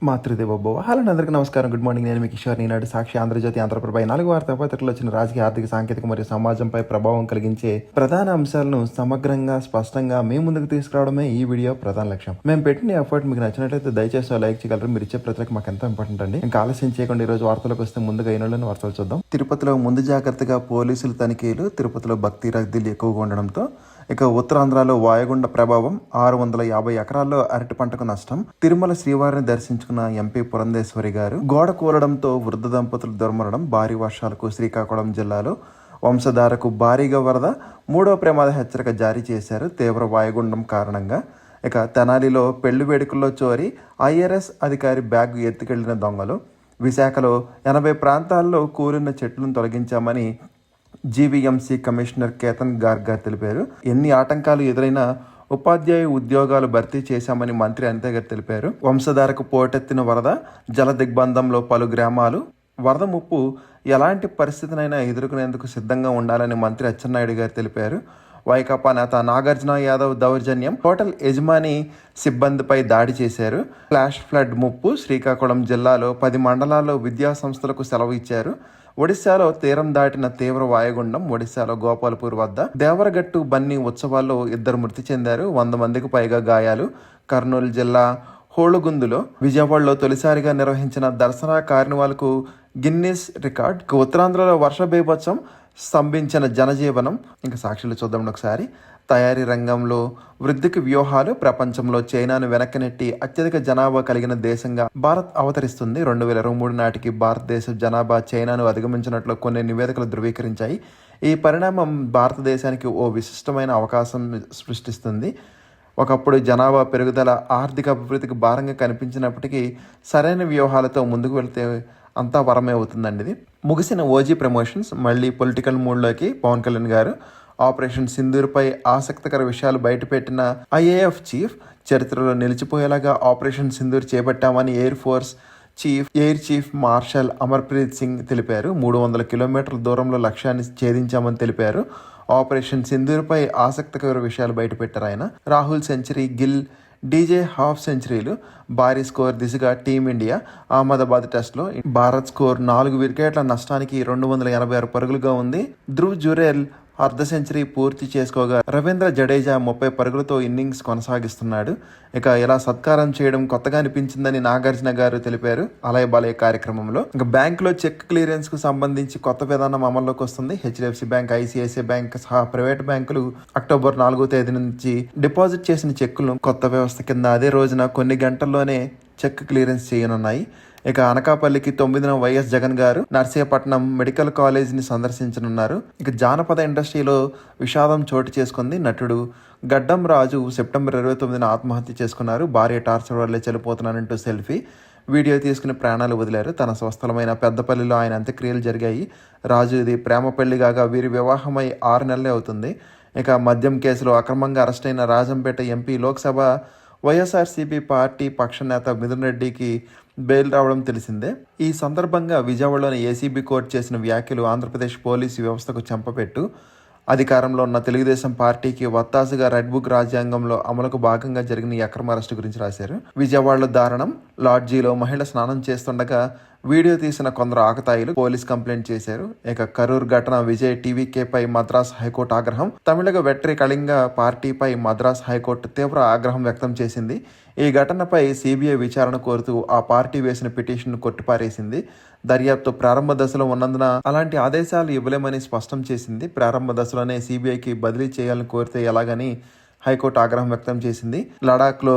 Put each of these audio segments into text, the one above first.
Matrudevobhava. Hello అందరికీ నమస్కారం, good morning. నేను మీ కిషోర్. ఈనాడు సాక్షి, ఆంధ్రజ్యోతి, ఆంధ్రప్రభ 4 వార్తాపత్రికలు వచ్చిన రాజకీయ, ఆర్థిక, సాంకేతిక మరియు సమాజంపై ప్రభావం కలిగించే ప్రధాన అంశాలను సమగ్రంగా, స్పష్టంగా మీ ముందుకు తీసుకురావడమే ఈ వీడియో ప్రధాన లక్ష్యం. మేము పెట్టిన ఎఫర్ట్ మీకు నచ్చినట్లయితే దయచేసి లైక్ చేయగలరు. మీరు ఇచ్చే ప్రతికి మాకు ఎంతో ఇంపార్టెంట్ అండి. ఇంకా ఆలస్యం చేయకుండా ఈ రోజు వార్తలకు వస్తే ముందుగా ఈనాడులోని వార్తలు చూద్దాం. తిరుపతిలో ముందు జాగ్రత్తగా పోలీసులు తనిఖీలు. తిరుపతిలో భక్తి రద్దీలు ఎక్కువగా ఉండడంతో ఇక ఉత్తరాంధ్రలో వాయుగుండ ప్రభావం. 650 ఎకరాల్లో అరటి పంటకు నష్టం. తిరుమల శ్రీవారిని దర్శించుకున్న ఎంపీ పురంధేశ్వరి గారు. గోడ కూలడంతో వృద్ధ దంపతులు దుర్మరణం. భారీ వర్షాలకు శ్రీకాకుళం జిల్లాలో వంశధారకు భారీగా వరద. 3వ ప్రమాద హెచ్చరిక జారీ చేశారు తీవ్ర వాయుగుండం కారణంగా. ఇక తెనాలిలో పెళ్లి వేడుకల్లో చోరీ. ఐఆర్ఎస్ అధికారి బ్యాగ్ ఎత్తుకెళ్లిన దొంగలు. విశాఖలో 80 ప్రాంతాల్లో కూలిన చెట్లను తొలగించామని జీవీఎంసీ కమిషనర్ కేతన్ గార్గ్ తెలిపారు. ఎన్ని ఆటంకాలు ఎదురైనా ఉపాధ్యాయ ఉద్యోగాలు భర్తీ చేశామని మంత్రి అనిత గారు తెలిపారు. వంశధారకు పోటెత్తిన వరద. జల దిగ్బంధంలో పలు గ్రామాలు. వరద ముప్పు ఎలాంటి పరిస్థితినైనా ఎదుర్కొనేందుకు సిద్ధంగా ఉండాలని మంత్రి అచ్చెన్నాయుడు గారు తెలిపారు. వైకాపా నేత నాగార్జున యాదవ్ దౌర్జన్యం. హోటల్ యజమాని సిబ్బందిపై దాడి చేశారు. ఫ్లాష్ ఫ్లడ్ ముప్పు. శ్రీకాకుళం జిల్లాలో 10 మండలాల్లో విద్యా సంస్థలకు సెలవు ఇచ్చారు. ఒడిశాలో తీరం దాటిన తీవ్ర వాయుగుండం. ఒడిశాలో గోపాల్పూర్ వద్ద దేవరగట్టు బన్నీ ఉత్సవాల్లో 2 మృతి చెందారు. 100 మందికి పైగా గాయాలు. కర్నూలు జిల్లా హోళగుందులో విజయవాడలో తొలిసారిగా నిర్వహించిన దసరా కార్నివాల్కు గిన్నీస్ రికార్డ్. ఉత్తరాంధ్రలో వర్ష బీభత్సం. స్తంభించిన జనజీవనం. ఇంకా సాక్షులు చూద్దాం ఒకసారి. తయారీ రంగంలో వృద్ధికి వ్యూహాలు. ప్రపంచంలో చైనాను వెనక్కి నెట్టి అత్యధిక జనాభా కలిగిన దేశంగా భారత్ అవతరిస్తుంది. 2023 నాటికి భారతదేశ జనాభా చైనాను అధిగమించినట్లు కొన్ని నివేదికలు ధృవీకరించాయి. ఈ పరిణామం భారతదేశానికి ఓ విశిష్టమైన అవకాశం సృష్టిస్తుంది. ఒకప్పుడు జనాభా పెరుగుదల ఆర్థిక అభివృద్ధికి భారంగా కనిపించినప్పటికీ సరైన వ్యూహాలతో ముందుకు వెళ్తే అంతా వరమే అవుతుందండి. ఇది ముగిసిన ఓజీ ప్రమోషన్స్. మళ్ళీ పొలిటికల్ మూడ్లోకి పవన్ కళ్యాణ్ గారు. ఆపరేషన్ సింధూర్పై ఆసక్తికర విషయాలు బయటపెట్టిన ఐఏఎఫ్ చీఫ్. చరిత్రలో నిలిచిపోయేలాగా ఆపరేషన్ సింధూర్ చేపట్టామని air chief marshal Amarpreet Singh తెలిపారు. 300 కిలోమీటర్ల దూరంలో లక్ష్యాన్ని ఛేదించామని తెలిపారు. ఆపరేషన్ సింధూర్పై ఆసక్తికర విషయాలు బయటపెట్టారు ఆయన. Rahul century, Gill, DJ half సెంచరీలు. భారీ స్కోర్ దిశగా టీమిండియా. అహ్మదాబాద్ టెస్ట్లో భారత్ స్కోర్ 4 వికెట్ల నష్టానికి 286 పరుగులుగా ఉంది. ధ్రువ్ జురేల్ అర్ధ సెంచరీ పూర్తి చేసుకోగా రవీంద్ర జడేజా 30 పరుగులతో ఇన్నింగ్స్ కొనసాగిస్తున్నాడు. ఇక ఇలా సత్కారం చేయడం కొత్తగా అనిపించిందని నాగార్జున గారు తెలిపారు అలయ బలయ కార్యక్రమంలో. ఇక బ్యాంకులో చెక్ క్లియరెన్స్ కు సంబంధించి కొత్త విధానం అమల్లోకి వస్తుంది. హెచ్డిఎఫ్సి బ్యాంక్, ఐసిఐసిఐ బ్యాంక్ సహా ప్రైవేట్ బ్యాంకులు అక్టోబర్ 4వ తేదీ నుంచి డిపాజిట్ చేసిన చెక్కులను కొత్త వ్యవస్థ కింద అదే రోజున కొన్ని గంటల్లోనే చెక్ క్లియరెన్స్ చేయనున్నాయి. ఇక అనకాపల్లికి 9న వైఎస్ జగన్ గారు నర్సీపట్నం మెడికల్ కాలేజీని సందర్శించనున్నారు. ఇక జానపద ఇండస్ట్రీలో విషాదం చోటు చేసుకుంది. నటుడు గడ్డం రాజు సెప్టెంబర్ 29న ఆత్మహత్య చేసుకున్నారు. భార్య టార్చర్ వల్లే చనిపోతున్నానంటూ సెల్ఫీ వీడియో తీసుకుని ప్రాణాలు వదిలారు. తన స్వస్థలమైన పెద్దపల్లిలో ఆయన అంత్యక్రియలు జరిగాయి. రాజు ఇది ప్రేమ పెళ్లి కాగా వీరి వివాహమై 6 నెలలే అవుతుంది. ఇక మద్యం కేసులో అక్రమంగా అరెస్టైన రాజంపేట ఎంపీ, లోక్సభ వైఎస్ఆర్సీపీ పార్టీ పక్ష నేత మిథున్ రెడ్డికి బెయిల్ రావడం తెలిసిందే. ఈ సందర్భంగా విజయవాడలోని ఏసీబీ కోర్టు చేసిన వ్యాఖ్యలు ఆంధ్రప్రదేశ్ పోలీసు వ్యవస్థకు చెంపపెట్టు. అధికారంలో ఉన్న తెలుగుదేశం పార్టీకి వత్తాసుగా రెడ్ బుక్ రాజ్యాంగంలో అమలుకు భాగంగా జరిగిన ఈ అక్రమ అరెస్టు గురించి రాశారు. విజయవాడలో దారుణం. లాడ్జీలో మహిళ స్నానం చేస్తుండగా వీడియో తీసిన కొందరు ఆకతాయిలు పోలీస్ కంప్లైంట్ చేశారు. ఇక కరూర్ ఘటన. విజయ్ టీవీకేపై మద్రాస్ హైకోర్టు ఆగ్రహం. తమిళగ వెట్రి కళింగ పార్టీపై మద్రాస్ హైకోర్టు తీవ్ర ఆగ్రహం వ్యక్తం చేసింది. ఈ ఘటనపై సిబిఐ విచారణ కోరుతూ ఆ పార్టీ వేసిన పిటిషన్ కొట్టిపారేసింది. దర్యాప్తు ప్రారంభ దశలో ఉన్నందున అలాంటి ఆదేశాలు ఇవ్వలేమని స్పష్టం చేసింది. ప్రారంభ దశలోనే సిబిఐకి బదిలీ చేయాలని కోరితే ఎలాగని హైకోర్టు ఆగ్రహం వ్యక్తం చేసింది. లడాఖ్లో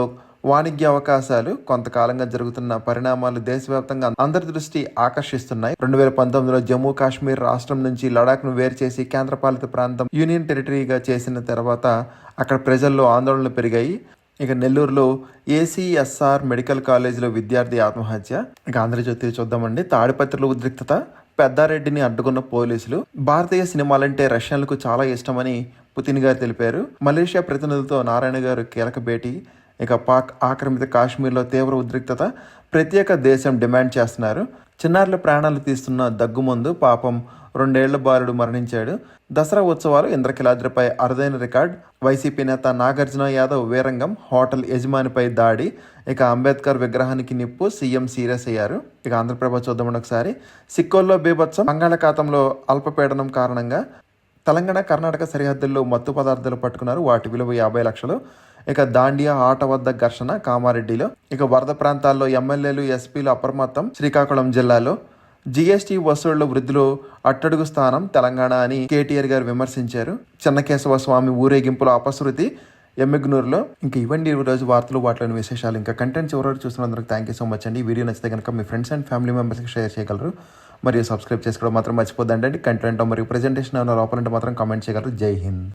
వాణిజ్య అవకాశాలు. కొంతకాలంగా జరుగుతున్న పరిణామాలు దేశవ్యాప్తంగా అందరి దృష్టి ఆకర్షిస్తున్నాయి. 2019లో జమ్మూ కాశ్మీర్ రాష్ట్రం నుంచి లడాఖ్ను వేరు చేసి కేంద్రపాలిత ప్రాంతం యూనియన్ టెరిటరీగా చేసిన తర్వాత అక్కడ ప్రజల్లో ఆందోళనలు పెరిగాయి. ఇక నెల్లూరులో ఏసీఎస్ఆర్ మెడికల్ కాలేజీలో విద్యార్థి ఆత్మహత్య. ఇక ఆంధ్రజ్యోతి చూద్దామండి. తాడిపత్రిలో ఉద్రిక్తత. పెద్దారెడ్డిని అడ్డుకున్న పోలీసులు. భారతీయ సినిమాలంటే రష్యన్లకు చాలా ఇష్టమని పుతిన్ గారు తెలిపారు. మలేషియా ప్రతినిధులతో నారాయణ గారు కీలక భేటీ. ఇక పాక్ ఆక్రమిత కాశ్మీర్లో తీవ్ర ఉద్రిక్తత. ప్రత్యేక దేశం డిమాండ్ చేస్తున్నారు. చిన్నారుల ప్రాణాలు తీస్తున్న దగ్గుమందు పాపం 2 ఏళ్ల బాలుడు మరణించాడు. దసరా ఉత్సవాలు ఇంద్రకీలాద్రిపై అరుదైన రికార్డ్. వైసీపీ నేత నాగార్జున యాదవ్ వీరంగం. హోటల్ యజమానిపై దాడి. ఇక అంబేద్కర్ విగ్రహానికి నిప్పు. సీఎం సీరియస్ అయ్యారు. ఇక ఆంధ్రప్రభ చూద్దామని ఒకసారి. సిక్కోల్లో బీభత్సం. బంగాళాఖాతంలో అల్పపీడనం కారణంగా తెలంగాణ కర్ణాటక సరిహద్దుల్లో మత్తు పదార్థాలు పట్టుకున్నారు. వాటి విలువ 50 లక్షలు. ఇక దాండియా ఆట వద్ద ఘర్షణ కామారెడ్డిలో. ఇక వరద ప్రాంతాల్లో ఎమ్మెల్యేలు ఎస్పీలు అప్రమత్తం. శ్రీకాకుళం జిల్లాలో జీఎస్టీ వసూళ్ల వృద్ధిలో అట్టడుగు స్థానం తెలంగాణ అని కేటీఆర్ గారు విమర్శించారు. చెన్నకేశవ స్వామి ఊరేగింపుల అపశృతి ఎమ్మిగ్నూరులో. ఇంకా ఇవ్వండి ఈరోజు వార్తలు, వాటిలోని విశేషాలు. ఇంకా కంటెంట్ చివరి చూస్తున్నందుకు థ్యాంక్ యూ సో మచ్ అండి. ఈ వీడియో నచ్చితే కనుక మీ ఫ్రెండ్స్ అండ్ ఫ్యామిలీ మెంబర్స్కి షేర్ చేయగలరు. మరియు సబ్స్క్రైబ్ చేసుకోవడం మాత్రం మర్చిపోద్దండి. కంటెంట్ మరియు ప్రెజెంటేషన్ ఏమైనా లోపలంటే మాత్రం కామెంట్ చేయగలరు. జై హింద్.